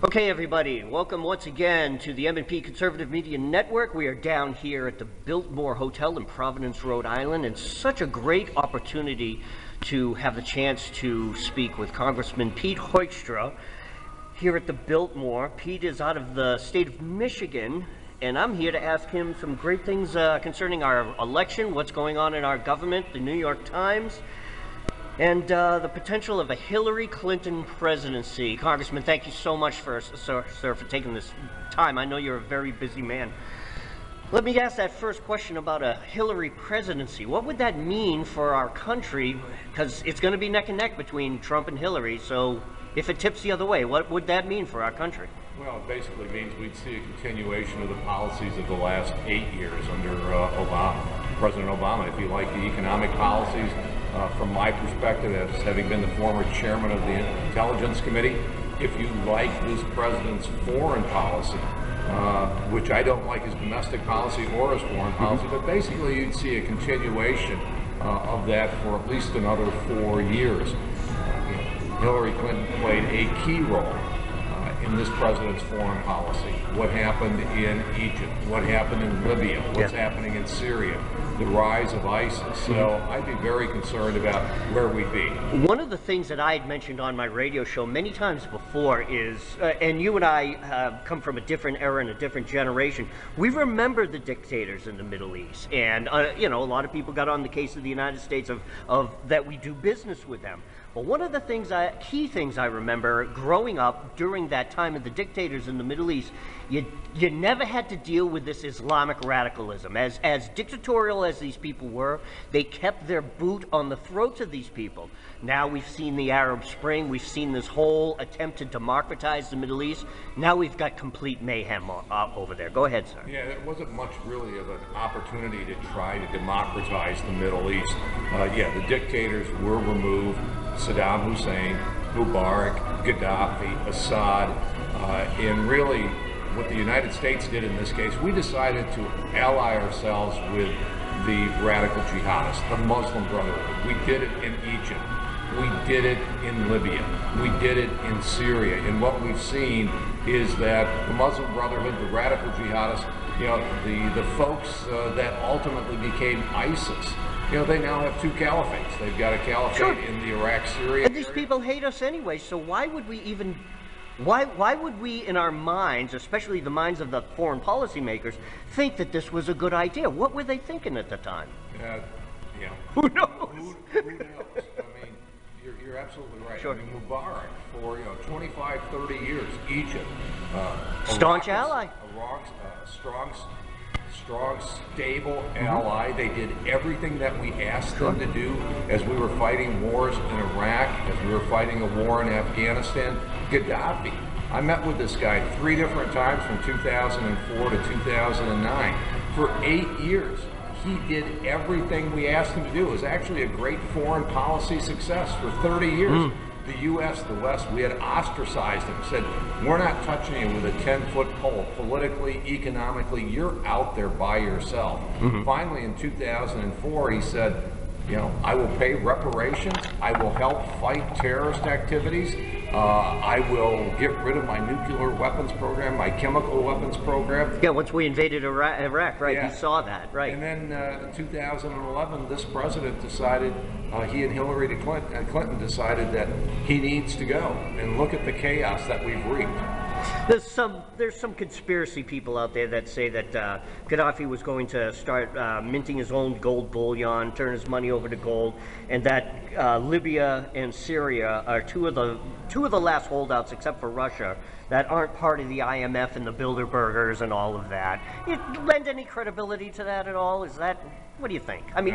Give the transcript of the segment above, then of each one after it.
Okay, everybody, welcome once again to the M&P Conservative Media Network. We are down here at the Biltmore Hotel in Providence, Rhode Island, and such a great opportunity to have the chance to speak with Congressman Pete Hoekstra here at the Biltmore. Pete is out of the state of Michigan, and I'm here to ask him some great things concerning our election, what's going on in our government, the New York Times, and the potential of a Hillary Clinton presidency. Congressman, thank you so much, sir, for taking this time. I know you're a very busy man. Let me ask that first question about a Hillary presidency. What would that mean for our country? Because it's going to be neck and neck between Trump and Hillary, so if it tips the other way, what would that mean for our country? Well, it basically means we'd see a continuation of the policies of the last 8 years under President Obama. If you like the economic policies, from my perspective, as having been the former chairman of the Intelligence Committee, if you like this president's foreign policy, which I don't like his domestic policy or his foreign policy, but basically you'd see a continuation of that for at least another 4 years. Hillary Clinton played a key role in this president's foreign policy. What happened in Egypt, what happened in Libya, what's happening in Syria, the rise of ISIS. So I'd be very concerned about where we'd be. One of the things that I had mentioned on my radio show many times before is, and you and I come from a different era and a different generation, we remember the dictators in the Middle East. And, you know, a lot of people got on the case of the United States of that we do business with them. But one of the things, key things I remember growing up during that time of the dictators in the Middle East, you never had to deal with this Islamic radicalism. As dictatorial as these people were, they kept their boot on the throats of these people. Now we've seen the Arab Spring, we've seen this whole attempt to democratize the Middle East. Now we've got complete mayhem over there. Go ahead, sir. Yeah, there wasn't much really of an opportunity to try to democratize the Middle East. Yeah, the dictators were removed. Saddam Hussein, Mubarak, Gaddafi, Assad, and really what the United States did in this case, we decided to ally ourselves with the radical jihadists, the Muslim Brotherhood. We did it in Egypt. We did it in Libya. We did it in Syria. And what we've seen is that the Muslim Brotherhood, the radical jihadists, you know, the folks that ultimately became ISIS, you know, they now have two caliphates. They've got a caliphate in the Iraq-Syria. And these people hate us anyway, so why would we even, why would we in our minds, especially the minds of the foreign policy makers, think that this was a good idea? What were they thinking at the time? Yeah. Who knows? Who knows? I mean, you're absolutely right. Sure. I mean, Mubarak, for 25, 30 years, Egypt. Staunch ally. Strong, stable ally. They did everything that we asked them to do as we were fighting wars in Iraq, as we were fighting a war in Afghanistan. Gaddafi. I met with this guy 3 different times from 2004 to 2009. For 8 years, he did everything we asked him to do. It was actually a great foreign policy success for 30 years. The U.S., the West, we had ostracized him, said, we're not touching you with a 10-foot pole. Politically, economically, you're out there by yourself. Finally, in 2004, he said, you know, I will pay reparations, I will help fight terrorist activities, I will get rid of my nuclear weapons program, my chemical weapons program. Yeah, once we invaded Iraq, right, you saw that, right. And then in 2011, this president decided, he and Hillary Clinton decided that he needs to go. And look at the chaos that we've reaped. There's some conspiracy people out there that say that Gaddafi was going to start minting his own gold bullion, turn his money over to gold, and that Libya and Syria are two of the last holdouts, except for Russia, that aren't part of the IMF and the Bilderbergers and all of that. You lend any credibility to that at all? Is that, what do you think? I mean,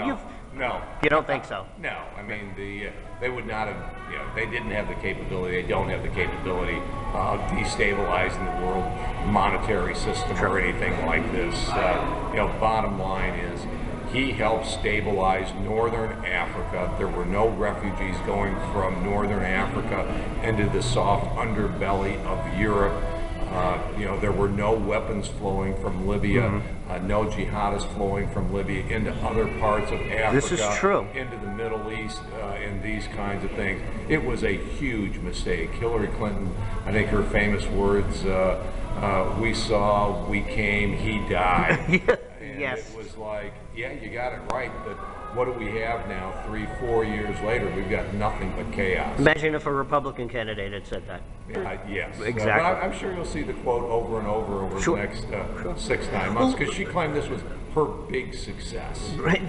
No. You don't think so? No. I mean, they would not have, you know, they didn't have the capability, they don't have the capability of destabilizing the world monetary system or anything like this. You know, bottom line is, he helped stabilize northern Africa. There were no refugees going from northern Africa into the soft underbelly of Europe. There were no weapons flowing from Libya, no jihadists flowing from Libya into other parts of Africa, this is true, into the Middle East, and these kinds of things. It was a huge mistake. Hillary Clinton, I think her famous words, we saw, we came, he died. And yes. It was like, yeah, you got it right, but what do we have now, 3-4 years later? We've got nothing but chaos. Imagine if a Republican candidate had said that. Yes. Exactly. But I'm sure you'll see the quote over and over the next 6-9 months, because she claimed this was her big success. Right.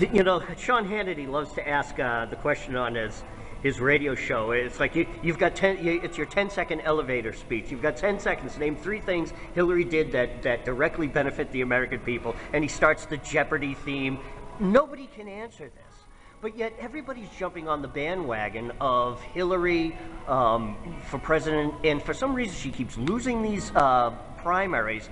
Sean Hannity loves to ask the question on his radio show. It's like you've got it's your 10-second elevator speech. You've got 10 seconds. Name 3 things Hillary did that directly benefit the American people. And he starts the Jeopardy theme. Nobody can answer this. But yet everybody's jumping on the bandwagon of Hillary for president. And for some reason she keeps losing these primaries,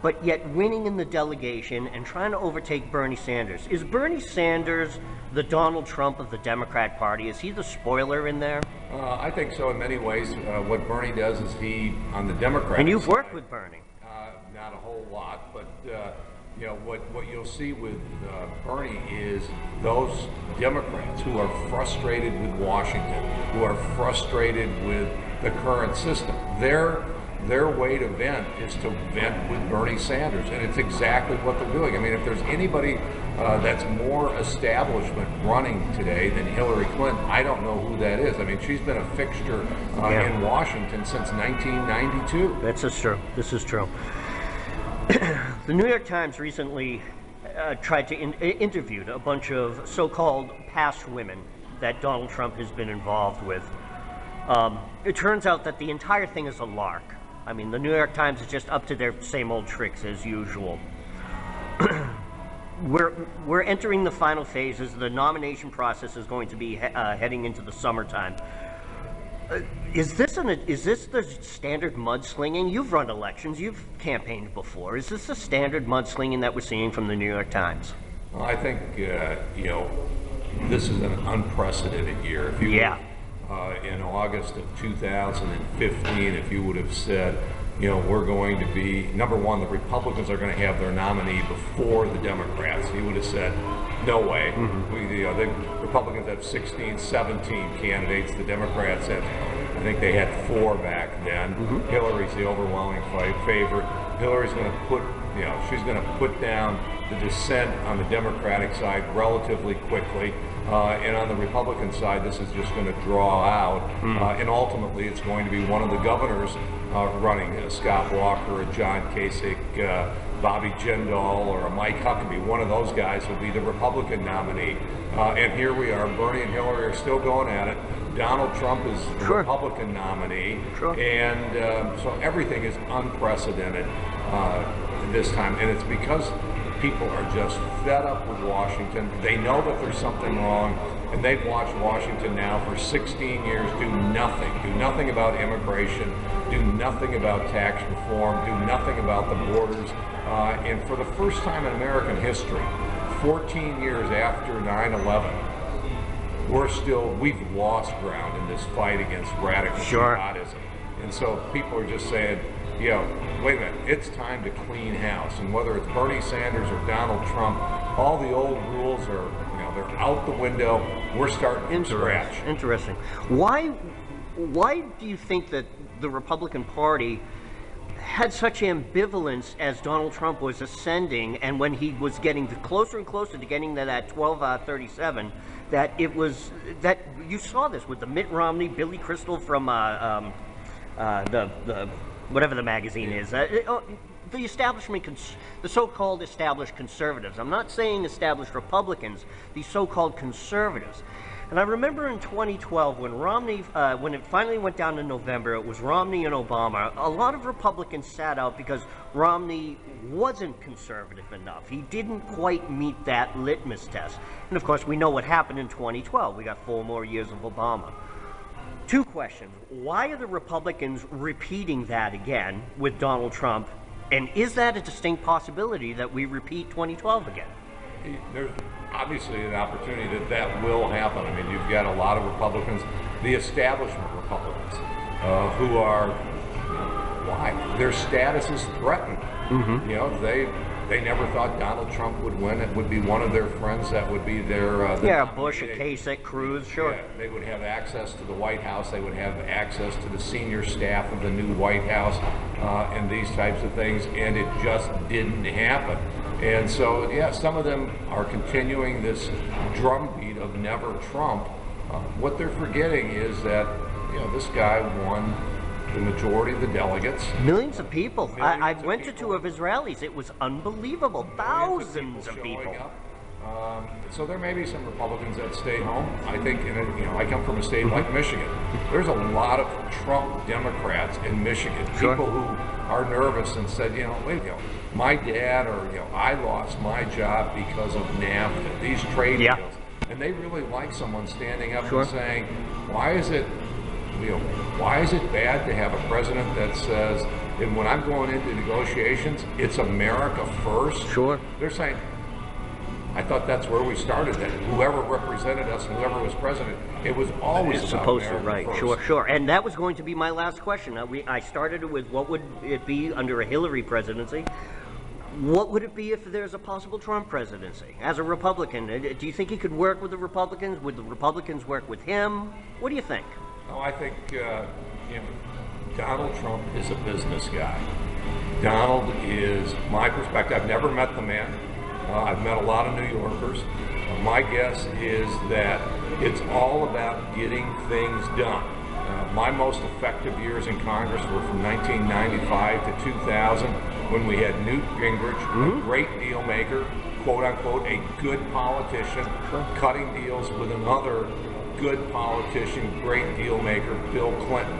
but yet winning in the delegation and trying to overtake Bernie Sanders. Is Bernie Sanders the Donald Trump of the Democrat Party? Is he the spoiler in there? I think so in many ways. What Bernie does is he, on the Democrat And you've side, worked with Bernie. Not a whole lot, but what you'll see with Bernie is those Democrats who are frustrated with Washington, who are frustrated with the current system. Their way to vent is to vent with Bernie Sanders, and it's exactly what they're doing. I mean, if there's anybody that's more establishment running today than Hillary Clinton, I don't know who that is. I mean, she's been a fixture in Washington since 1992. This is true. The New York Times recently tried to interviewed a bunch of so-called past women that Donald Trump has been involved with. It turns out that the entire thing is a lark. I mean, the New York Times is just up to their same old tricks as usual. We're entering the final phases. The nomination process is going to be heading into the summertime. Is this the standard mudslinging? You've run elections. You've campaigned before. Is this the standard mudslinging that we're seeing from the New York Times? Well, I think this is an unprecedented year. If you in August of 2015, if you would have said, we're going to be, number one, the Republicans are going to have their nominee before the Democrats, you would have said, no way. The Republicans have 16, 17 candidates. The Democrats have, I think they had 4 back then. Hillary's the overwhelming favorite. Hillary's going to put, she's going to put down the dissent on the Democratic side relatively quickly. And on the Republican side, this is just going to draw out. And ultimately, it's going to be one of the governors running, Scott Walker, or John Kasich, Bobby Jindal, or a Mike Huckabee. One of those guys will be the Republican nominee. And here we are. Bernie and Hillary are still going at it. Donald Trump is the Republican nominee. And so everything is unprecedented this time. And it's because people are just fed up with Washington. They know that there's something wrong, and they've watched Washington now for 16 years do nothing about immigration, do nothing about tax reform, do nothing about the borders. And for the first time in American history, 14 years after 9/11, we've lost ground in this fight against radical jihadism. And so people are just saying, wait a minute, it's time to clean house. And whether it's Bernie Sanders or Donald Trump, all the old rules are, they're out the window. We're starting from scratch. Interesting. Why do you think that the Republican Party had such ambivalence as Donald Trump was ascending, and when he was getting closer and closer to getting to that 1237, that you saw this with the Mitt Romney, Billy Crystal from the whatever the magazine is, the establishment, the so-called established conservatives. I'm not saying established Republicans, the so-called conservatives. And I remember in 2012 when Romney, when it finally went down in November, it was Romney and Obama. A lot of Republicans sat out because Romney wasn't conservative enough. He didn't quite meet that litmus test. And of course, we know what happened in 2012. We got 4 more years of Obama. 2 questions. Why are the Republicans repeating that again with Donald Trump? And is that a distinct possibility that we repeat 2012 again? There's obviously an opportunity that will happen. I mean, you've got a lot of Republicans, the establishment Republicans, who are Why? Their status is threatened. Mm-hmm. You know, they never thought Donald Trump would win. It would be one of their friends that would be their Bush, Kasich, Cruz, sure. Yeah, they would have access to the White House. They would have access to the senior staff of the new White House and these types of things, and it just didn't happen. And so, yeah, some of them are continuing this drumbeat of never Trump. What they're forgetting is that, you know, this guy won the majority of the delegates. Millions of people. I went to 2 of his rallies. It was unbelievable. Thousands of people. So there may be some Republicans that stay home. I think, I come from a state like Michigan. There's a lot of Trump Democrats in Michigan. Sure. People who are nervous and said, wait, my dad or, I lost my job because of NAFTA, these trade deals. And they really like someone standing up and saying, why is it bad to have a president that says, and when I'm going into negotiations, it's America first? Sure. They're saying, I thought that's where we started then. Whoever represented us and whoever was president, it was always it's about supposed to, America right? first. Sure. And that was going to be my last question. I started it with what would it be under a Hillary presidency? What would it be if there's a possible Trump presidency? As a Republican, do you think he could work with the Republicans? Would the Republicans work with him? What do you think? No, I think Donald Trump is a business guy. Donald is my perspective. I've never met the man. I've met a lot of New Yorkers. My guess is that it's all about getting things done. My most effective years in Congress were from 1995 to 2000, when we had Newt Gingrich, a great deal maker, quote unquote, a good politician, cutting deals with another good politician, great deal maker, Bill Clinton.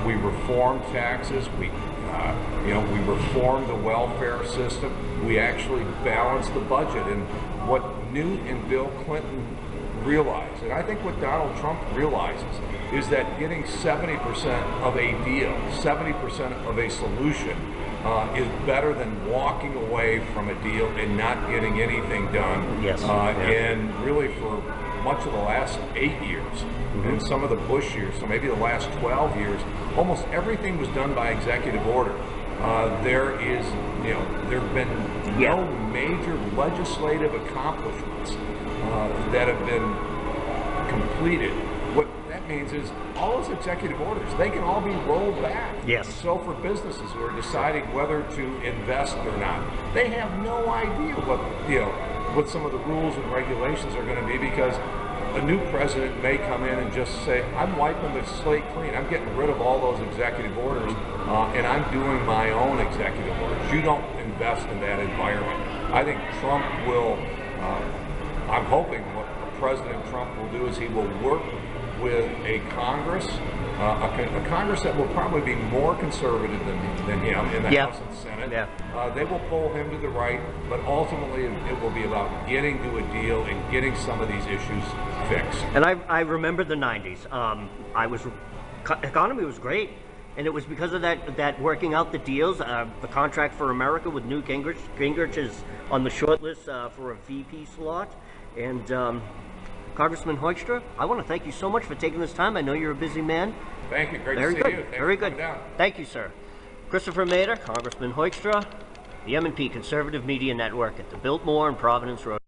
We reformed taxes. We reformed the welfare system. We actually balanced the budget. And what Newt and Bill Clinton realized, and I think what Donald Trump realizes, is that getting 70% of a deal, 70% of a solution, is better than walking away from a deal and not getting anything done. Yes. And really for much of the last 8 years, and some of the Bush years, so maybe the last 12 years, almost everything was done by executive order. There have been no major legislative accomplishments that have been completed. What that means is all those executive orders, they can all be rolled back. Yes. So for businesses who are deciding whether to invest or not, they have no idea what some of the rules and regulations are going to be, because a new president may come in and just say, I'm wiping the slate clean. I'm getting rid of all those executive orders, and I'm doing my own executive orders. You don't invest in that environment. I think Trump will, I'm hoping what President Trump will do is he will work with a Congress, a Congress that will probably be more conservative than him in the House and Senate. Yeah. They will pull him to the right, but ultimately it will be about getting to a deal and getting some of these issues fixed. And I remember the 90s. Economy was great, and it was because of that working out the deals. The contract for America with Newt Gingrich. Gingrich is on the short list for a VP slot. And Congressman Hoekstra, I want to thank you so much for taking this time. I know you're a busy man. Thank you. Great Very to see good. you. Thanks Very for good. coming down. Thank you, sir. Christopher Mader, Congressman Hoekstra, the M&P Conservative Media Network at the Biltmore and Providence Road.